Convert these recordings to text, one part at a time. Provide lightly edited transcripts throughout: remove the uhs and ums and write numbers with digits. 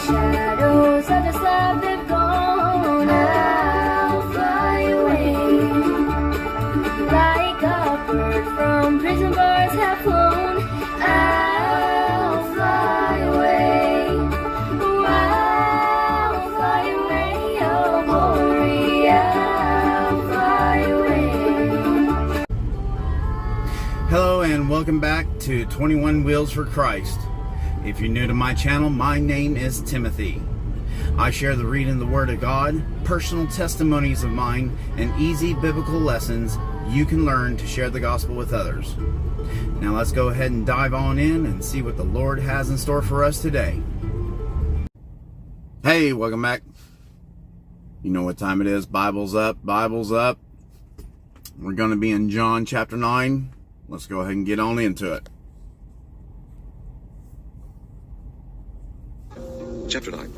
Shadows of the sun have gone, I'll fly away. Like a bird from prison bars have flown, I'll fly away. Oh, I'll fly away, oh glory, I'll fly away. Hello and welcome back to 21 Wheels for Christ. If you're new to my channel, my name is Timothy. I share the reading of the Word of God, personal testimonies of mine, and easy biblical lessons you can learn to share the gospel with others. Now let's go ahead and dive on in and see what the Lord has in store for us today. Hey, welcome back. You know what time it is. Bible's up, Bible's up. We're going to be in John chapter 9. Let's go ahead and get on into it. Chapter 9.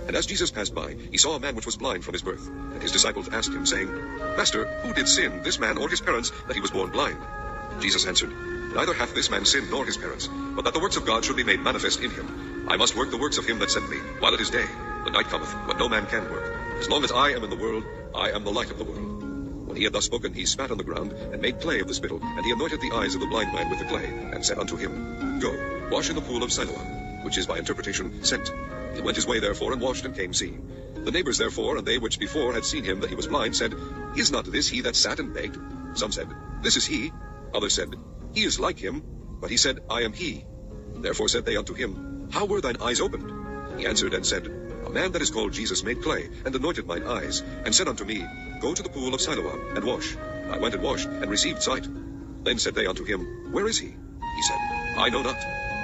And as Jesus passed by, he saw a man which was blind from his birth. And his disciples asked him, saying, Master, who did sin, this man or his parents, that he was born blind? Jesus answered, Neither hath this man sinned nor his parents, but that the works of God should be made manifest in him. I must work the works of him that sent me, while it is day. The night cometh, when no man can work. As long as I am in the world, I am the light of the world. When he had thus spoken, he spat on the ground, and made clay of the spittle, and he anointed the eyes of the blind man with the clay, and said unto him, Go, wash in the pool of Siloam, which is by interpretation, sent. He went his way therefore, and washed, and came seeing. The neighbors therefore, and they which before had seen him that he was blind, said, Is not this he that sat and begged? Some said, This is he. Others said, He is like him. But he said, I am he. Therefore said they unto him, How were thine eyes opened? He answered and said, A man that is called Jesus made clay, and anointed mine eyes, and said unto me, Go to the pool of Siloam, and wash. I went and washed, and received sight. Then said they unto him, Where is he? He said, I know not.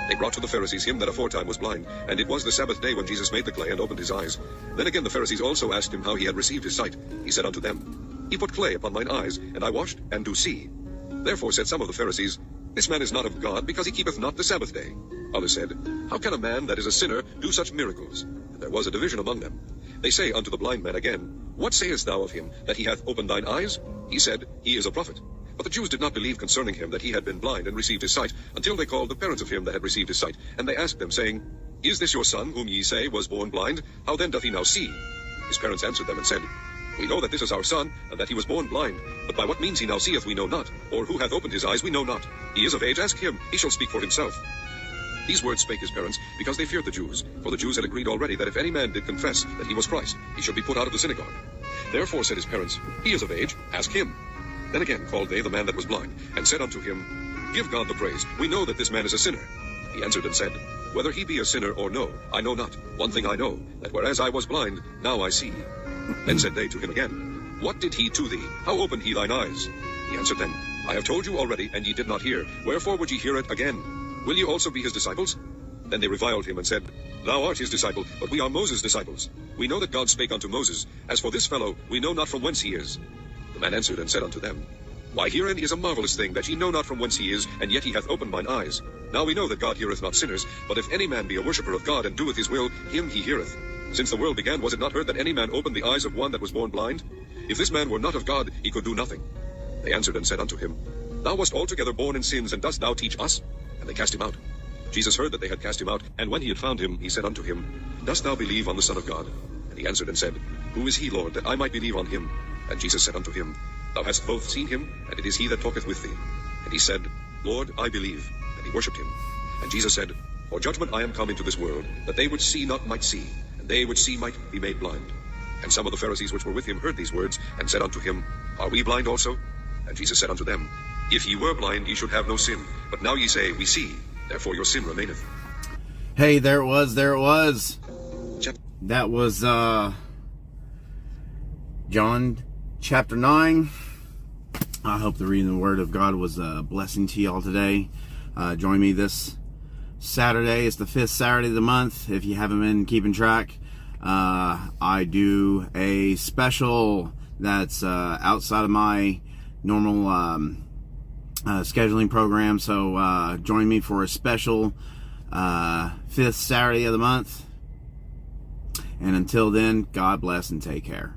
They brought to the Pharisees him that aforetime was blind, and it was the Sabbath day when Jesus made the clay and opened his eyes. Then again the Pharisees also asked him how he had received his sight. He said unto them, He put clay upon mine eyes, and I washed, and do see. Therefore said some of the Pharisees, This man is not of God, because he keepeth not the Sabbath day. Others said, How can a man that is a sinner do such miracles? And there was a division among them. They say unto the blind man again, What sayest thou of him, that he hath opened thine eyes? He said, He is a prophet. But the Jews did not believe concerning him that he had been blind and received his sight, until they called the parents of him that had received his sight. And they asked them, saying, Is this your son, whom ye say was born blind? How then doth he now see? His parents answered them and said, We know that this is our son, and that he was born blind. But by what means he now seeth we know not, or who hath opened his eyes we know not. He is of age, ask him, he shall speak for himself. These words spake his parents, because they feared the Jews. For the Jews had agreed already that if any man did confess that he was Christ, he should be put out of the synagogue. Therefore said his parents, He is of age, ask him. Then again called they the man that was blind, and said unto him, Give God the praise, we know that this man is a sinner. He answered and said, Whether he be a sinner or no, I know not. One thing I know, that whereas I was blind, now I see. Then said they to him again, What did he to thee? How opened he thine eyes? He answered them, I have told you already, and ye did not hear. Wherefore would ye hear it again? Will ye also be his disciples? Then they reviled him and said, Thou art his disciple, but we are Moses' disciples. We know that God spake unto Moses. As for this fellow, we know not from whence he is. The man answered and said unto them, Why, herein is a marvelous thing, that ye know not from whence he is, and yet he hath opened mine eyes. Now we know that God heareth not sinners, but if any man be a worshipper of God, and doeth his will, him he heareth. Since the world began, was it not heard that any man opened the eyes of one that was born blind? If this man were not of God, he could do nothing. They answered and said unto him, Thou wast altogether born in sins, and dost thou teach us? And they cast him out. Jesus heard that they had cast him out, and when he had found him, he said unto him, Dost thou believe on the Son of God? And he answered and said, Who is he, Lord, that I might believe on him? And Jesus said unto him, Thou hast both seen him, and it is he that talketh with thee. And he said, Lord, I believe. And he worshipped him. And Jesus said, For judgment I am come into this world, that they which see not might see, and they which see might be made blind. And some of the Pharisees which were with him heard these words, and said unto him, Are we blind also? And Jesus said unto them, If ye were blind, ye should have no sin. But now ye say, We see, therefore your sin remaineth. Hey, there it was. That was John chapter 9. I hope the reading of the Word of God was a blessing to y'all today. Join me this Saturday. It's the 5th Saturday of the month. If you haven't been keeping track, I do a special that's outside of my normal scheduling program. So join me for a special 5th Saturday of the month. And until then, God bless and take care.